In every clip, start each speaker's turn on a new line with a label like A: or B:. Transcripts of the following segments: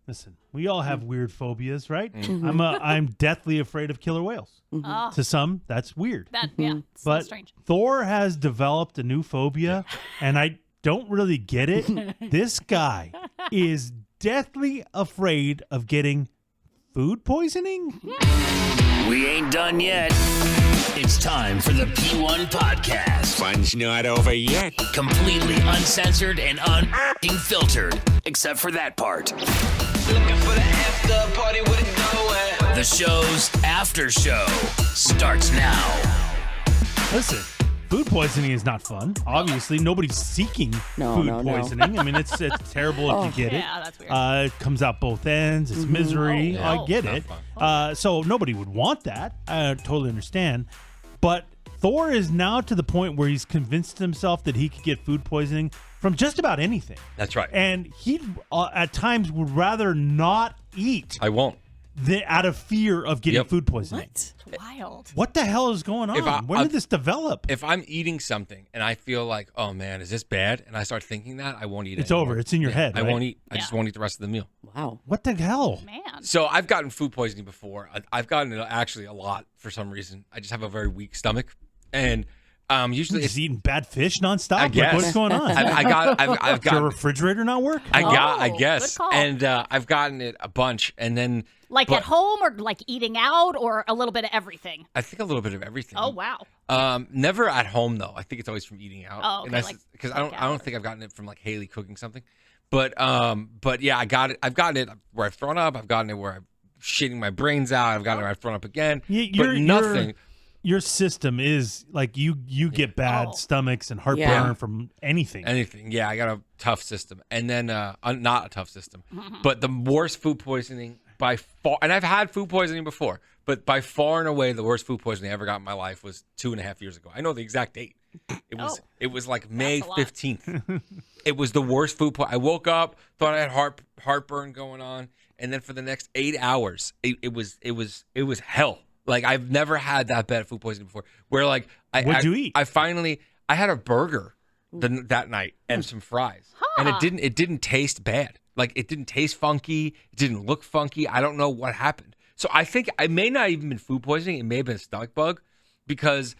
A: Listen, we all have weird phobias, right?
B: Mm-hmm.
A: I'm deathly afraid of killer whales.
C: Oh,
A: To some, that's weird.
C: it's
A: But
C: strange.
A: Thor has developed a new phobia, and I don't really get it. This guy is deathly afraid of getting food poisoning.
D: We ain't done yet. It's time for the P1 Podcast.
E: Fun's not over yet.
D: Completely uncensored and unfiltered, except for that part.
F: Looking for the after party with it going.
D: The show's after show starts now.
A: Listen, food poisoning is not fun. Obviously, nobody's seeking food poisoning. I mean, it's terrible if you get it.
C: Yeah, that's weird.
A: It comes out both ends. It's misery.
C: Oh, no.
A: I get it. So nobody would want that. I totally understand. But Thor is now to the point where he's convinced himself that he could get food poisoning from just about anything.
B: That's right.
A: And he, at times, would rather not eat
B: I won't.
A: out of fear of getting food poisoning.
C: It's wild.
A: What the hell is going on? When did this develop?
B: If I'm eating something and I feel like, oh man, is this bad? And I start thinking that, I won't eat it.
A: It's over. It's in your head.
B: I
A: right?
B: won't eat. I just won't eat the rest of the meal.
G: Wow.
A: What the hell?
C: Man.
B: So I've gotten food poisoning before. I've gotten it actually a lot for some reason. I just have a very weak stomach. And usually
A: Just eating bad fish nonstop?
B: I guess.
A: Like, what's going on?
B: I've
A: Does your
B: got
A: refrigerator not work?
B: I
C: Oh,
B: guess.
C: good call.
B: And I've gotten it a bunch. And then
C: Like at home or like eating out or a little bit of everything?
B: I think a little bit of everything.
C: Oh, wow.
B: Never at home though. I think it's always from eating out.
C: Oh, okay,
B: Because I don't think I've gotten it from like Haley cooking something. But yeah, I got it. I've gotten it where I've thrown up. I've gotten it where I'm shitting my brains out. I've gotten it where I've thrown up again. But nothing.
A: Your system is like you get bad stomachs and heartburn from anything.
B: Anything. Yeah, I got a tough system. And then not a tough system. But the worst food poisoning by far, and I've had food poisoning before, but by far and away the worst food poisoning I ever got in my life was 2.5 years ago. I know the exact date. It was like May 15th. It was the worst food poisoning. I woke up, thought I had heartburn going on, and then for the next 8 hours, it was hell. Like I've never had that bad food poisoning before. Where like
A: what'd you eat?
B: I had a burger that night and some fries, and it didn't taste bad. Like it didn't taste funky. It didn't look funky. I don't know what happened. So I think I may not even been food poisoning. It may have been a stomach bug because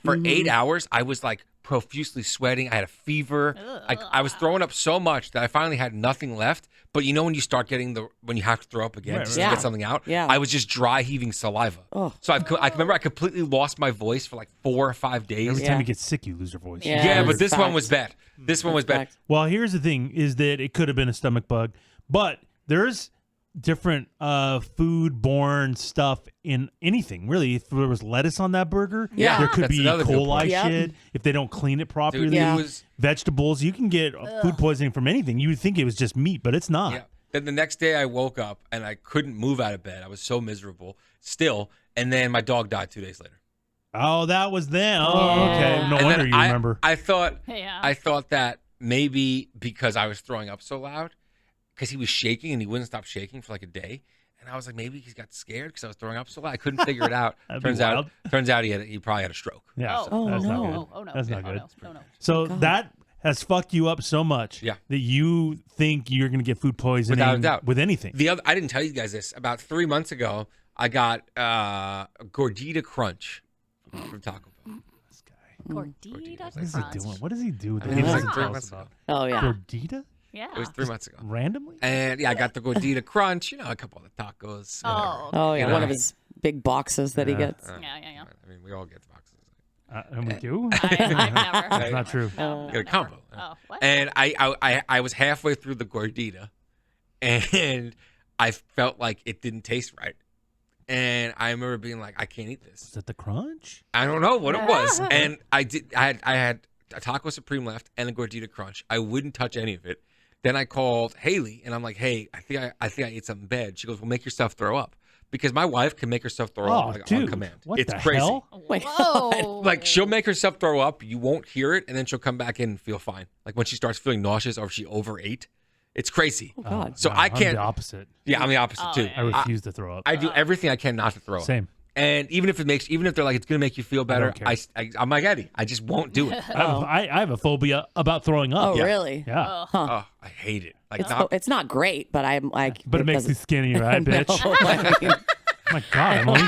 B: for 8 hours I was like profusely sweating. I had a fever. I was throwing up so much that I finally had nothing left. But you know when you start getting when you have to throw up again just to get something out?
G: Yeah.
B: I was just dry heaving saliva. So I remember I completely lost my voice for like 4 or 5 days.
A: Every time you get sick, you lose your voice.
B: Yeah, but this one was bad. This one was bad.
A: Well, here's the thing: is that it could have been a stomach bug, but there's different food-borne stuff in anything. Really, if there was lettuce on that burger, there could
B: That's
A: be E.
B: another good
A: coli
B: point.
A: shit. If they don't clean it properly,
B: Dude, it was
A: vegetables, you can get food poisoning from anything. You would think it was just meat, but it's not.
B: Yeah. Then the next day I woke up and I couldn't move out of bed. I was so miserable still. And then my dog died 2 days later.
A: Oh, that was them. Oh, okay. No
B: And
A: wonder
B: then
A: you remember.
B: I thought
C: Yeah.
B: that maybe because I was throwing up so loud, because he was shaking and he wouldn't stop shaking for like a day. And I was like, maybe he got scared because I was throwing up so loud. I couldn't figure it out. turns out he probably had a stroke.
A: Yeah.
C: Oh,
A: that's not good.
C: Oh, no.
A: That's not
C: Oh,
A: good.
C: no.
A: So that has fucked you up so much that you think you're going to get food poisoning
B: Without a doubt.
A: with anything.
B: I didn't tell you guys this. About 3 months ago, I got Gordita Crunch from Taco Bell.
A: This guy.
C: Gordita
A: What is he
C: Crunch.
A: doing? What does he do with
B: I
A: it?
B: mean,
A: He
B: it was
A: doesn't
B: like 3
A: tell us
B: months
A: about
B: ago.
G: Oh, yeah.
A: Gordita?
C: Yeah.
B: It was 3 months ago.
A: Randomly?
B: And yeah, I got the Gordita Crunch, a couple of the tacos.
C: Oh,
G: Oh, yeah.
B: You
G: One
B: know.
G: of his big boxes that he gets.
C: yeah.
B: I mean, we all get the boxes.
A: And we do?
C: I've never.
A: That's not true.
B: Get a combo.
C: Oh, what?
B: And I was halfway through the Gordita, and I felt like it didn't taste right. And I remember being like, I can't eat this.
A: Is that the crunch?
B: I don't know what it was. And I had a Taco Supreme left and a Gordita Crunch. I wouldn't touch any of it. Then I called Haley and I'm like, hey, I think I ate something bad. She goes, well, make yourself throw up. Because my wife can make herself throw up like, on command.
A: What
B: it's
A: the
B: crazy.
A: hell?
C: Whoa.
B: Like she'll make herself throw up, you won't hear it, and then she'll come back in and feel fine. Like when she starts feeling nauseous or if she overate. It's crazy.
G: Oh, God.
B: So I can't.
A: I'm the opposite.
B: Yeah, I'm the opposite too.
C: yeah.
A: I refuse to throw up.
B: I do everything I can not to throw up.
A: Same.
B: And even if they're like it's gonna make you feel better, I'm like Eddie. I just won't do it.
A: I have a phobia about throwing up.
G: Oh, really?
A: Yeah.
B: Oh, I hate it. Like
G: It's not great, but I'm like.
A: But it makes me skinny, right, bitch?
G: No,
A: My God, Emily.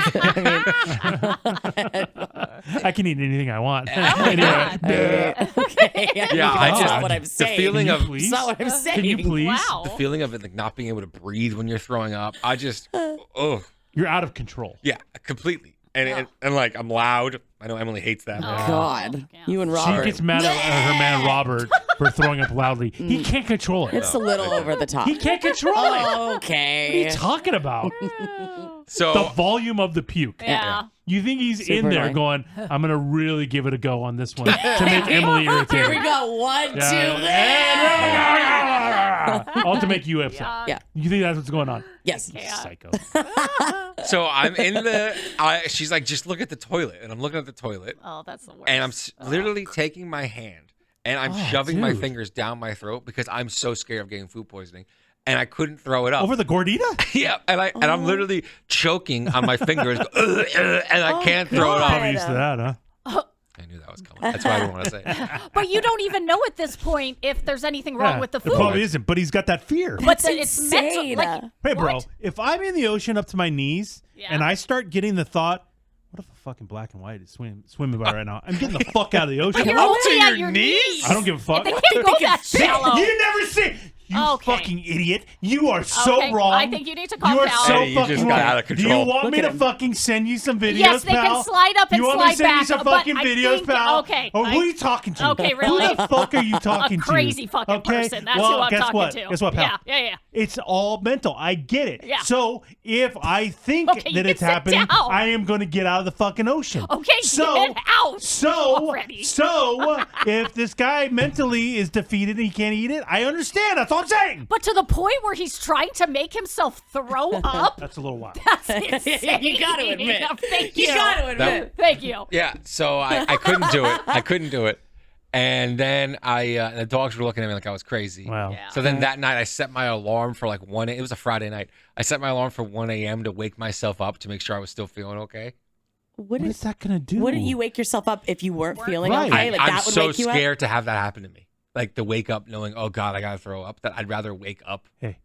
A: I can eat anything I want. Anyway.
G: Okay.
B: Yeah,
G: That's not what I'm
B: the
G: saying.
B: feeling of
G: That's not what I'm saying.
A: Can you please?
C: Wow.
B: the feeling of it like not being able to breathe when you're throwing up. I just
A: You're out of control.
B: yeah, completely. And like I'm loud. I know Emily hates that.
G: God,
C: yeah.
G: you and
A: She
G: Robert.
A: gets mad at her man Robert for throwing up loudly. He can't control it.
G: It's a little over the top.
A: He can't control it. What are
G: Okay.
A: you talking about?
B: So
A: The volume of the puke.
C: Yeah.
A: You think he's
G: Super
A: in there
G: annoying.
A: going, I'm going to really give it a go on this one to make Emily irritated.
G: Here we go. 1, 2.
A: All to make you upset.
G: Yeah.
A: You think that's what's going on?
G: Yes.
A: Psycho.
B: so I'm in she's like, just look at the toilet, and I'm looking at the toilet,
C: Oh, that's the worst.
B: and I'm literally taking my hand and I'm shoving my
A: dude.
B: fingers down my throat because I'm so scared of getting food poisoning, and I couldn't throw it up.
A: Over the Gordita?
B: Yeah, and I'm literally choking on my fingers, and I can't throw it
A: I'm
B: up.
A: used to that, huh?
B: I knew that was coming. That's why I didn't want to say it.
C: But you don't even know at this point if there's anything wrong
A: Yeah,
C: with the
A: It
C: food.
A: probably isn't, but he's got that fear.
C: But
G: That's
C: it's mental.
G: insane.
C: Like,
A: Hey, bro,
C: what?
A: if I'm in the ocean up to my knees
C: Yeah.
A: and I start getting the thought, what if a fucking black and white is swimming by right now? I'm getting the fuck out of the ocean.
C: But you're
B: Up
C: only
B: to
C: at
B: your
C: your
B: knees?
A: I don't give a fuck.
C: They can't go that shallow.
A: You never see. You
C: Okay.
A: fucking idiot. You are so
C: Okay,
A: wrong.
C: I think you need to calm
A: You are
C: down.
A: so
B: Eddie, you
A: fucking
B: just got
A: wrong.
B: out of
A: Do
B: control.
A: you want
G: Look
A: me
G: at
A: to
G: him.
A: fucking send you some videos,
C: Yes, they
A: pal?
C: can slide up and
A: you want
C: slide
A: me to send
C: back,
A: you some
C: but
A: fucking
C: I
A: videos,
C: think-
A: pal?
C: okay,
A: Or who are you talking to?
C: Okay, really?
A: Who the fuck are you talking
C: A
A: to?
C: crazy fucking
A: okay?
C: person. That's
A: well,
C: who I'm
A: guess
C: talking
A: what?
C: to.
A: Guess what, pal?
C: Yeah.
A: It's all mental. I get it.
C: Yeah.
A: So if I think
C: Okay, you
A: that
C: can
A: it's
C: sit
A: happening,
C: down.
A: I am going to get out of the fucking ocean.
C: Okay, get out already.
A: So if this guy mentally is defeated and he can't eat it, I understand. That's all I'm saying.
C: But to the point where he's trying to make himself throw up,
A: That's a little wild.
C: that's insane.
G: You got to admit.
C: Thank you.
G: You got to admit.
C: Thank you.
B: Yeah, so I couldn't do it. I couldn't do it. And then the dogs were looking at me like I was crazy.
A: Wow.
C: Yeah.
B: So then that night I set my alarm for like 1 a.m. It was a Friday night. I set my alarm for 1 a.m. to wake myself up to make sure I was still feeling okay.
A: What is that going to do?
G: Wouldn't you wake yourself up if you weren't feeling
A: Right.
G: okay? Like
B: I'm
G: that would
B: so
G: wake you up?
B: scared to have that happen to me. Like to wake up knowing, oh God, I got to throw up, that I'd rather wake up.
A: Hey,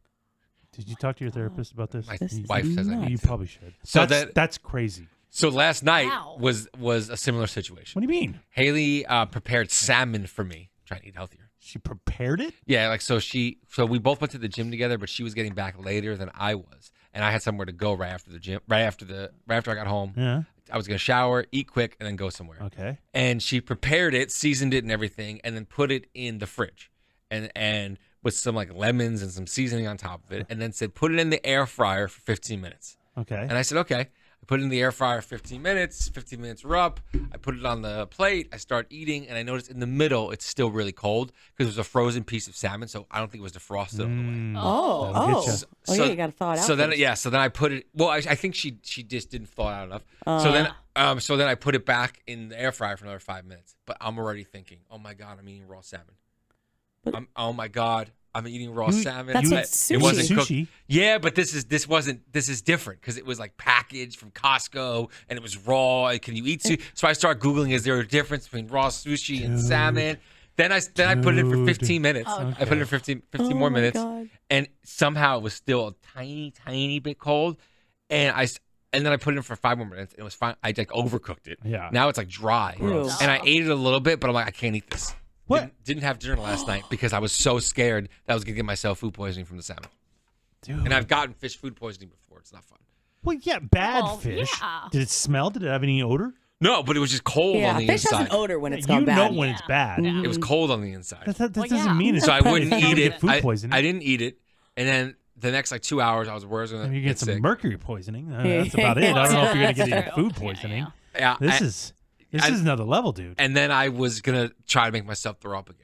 A: did you talk to your therapist about this?
B: My
G: This is
B: wife says I
G: nuts.
B: need
A: You
B: to.
A: probably should.
B: So
A: that's crazy.
B: So last night
C: Wow.
B: was a similar situation.
A: What do you mean?
B: Haley prepared salmon for me, trying to eat healthier.
A: She prepared it?
B: Yeah, like so we both went to the gym together, but she was getting back later than I was, and I had somewhere to go right after the gym, right after I got home.
A: Yeah.
B: I was gonna shower, eat quick, and then go somewhere.
A: Okay.
B: And she prepared it, seasoned it and everything, and then put it in the fridge, and with some like lemons and some seasoning on top of it, and then said put it in the air fryer for 15 minutes.
A: Okay.
B: And I said okay. I put it in the air fryer 15 minutes. 15 minutes were up. I put it on the plate. I start eating, and I noticed in the middle it's still really cold because it was a frozen piece of salmon, so I don't think it was defrosted all the way.
G: Oh,
A: That'll get ya.
G: yeah, you got to thaw it out.
B: So then,
G: first.
B: so then I put it. Well, I think she just didn't thaw it out enough. So then I put it back in the air fryer for another 5 minutes. But I'm already thinking, oh my God, I'm eating raw salmon. Oh my God, I'm eating raw salmon.
G: That's like
B: It
G: sushi.
B: wasn't cooked.
A: Sushi?
B: Yeah, but this is different because it was like packaged from Costco and it was raw. Can you eat sushi? So I start Googling, is there a difference between raw sushi and salmon? Then I put it in for 15 minutes. I put it in 15 more
G: my
B: minutes.
G: God.
B: And somehow it was still a tiny bit cold. And then I put it in for 5 more minutes and it was fine. I like overcooked it.
A: Yeah.
B: Now it's like dry.
G: Gross.
B: And I ate it a little bit, but I'm like, I can't eat this.
A: What?
B: Didn't have dinner last night because I was so scared that I was going to get myself food poisoning from the salmon.
A: Dude.
B: And I've gotten fish food poisoning before. It's not fun.
A: Well, yeah, bad
C: Well,
A: fish.
C: yeah.
A: Did it smell? Did it have any odor?
B: No, but it was just cold
G: Yeah,
B: on the
G: fish
B: inside.
G: has an odor when it's
A: you
G: gone bad.
A: know when it's bad.
B: It was cold on the inside.
A: That
C: Well,
A: doesn't
C: yeah.
A: mean it's
B: So I
A: bad.
B: wouldn't
A: You're gonna
B: eat
A: get
B: it.
A: food poisoning.
B: I didn't eat it. And then the next like 2 hours, I was worried I was
A: I
B: going
A: mean,
B: to
A: you get
B: get
A: some
B: sick.
A: mercury poisoning. That's about it. I don't know if you're going to get any food poisoning.
B: Yeah,
A: This is another level, dude.
B: And then I was going to try to make myself throw up again.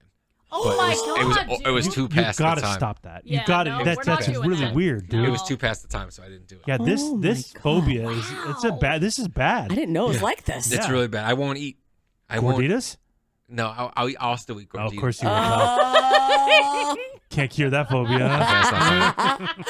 C: Oh
B: But
C: my
B: it
C: God,
B: was
C: dude.
B: too
A: You
B: past the
A: gotta
B: time.
A: stop that.
C: Yeah,
A: You got to.
C: no,
A: That's
C: we're not doing
A: really
C: that.
A: weird, dude.
C: No.
B: It was too past the time, so I didn't do it.
A: Yeah,
G: Oh my
A: this
G: God.
A: phobia is this is bad.
G: I didn't know it was like this.
B: It's
A: Yeah.
B: really bad. I won't eat. I won't.
A: Gorditas?
B: No, I'll still eat
A: Oh,
B: Gordita.
A: of course you will.
G: Oh.
A: Can't cure that phobia.
B: That's not funny.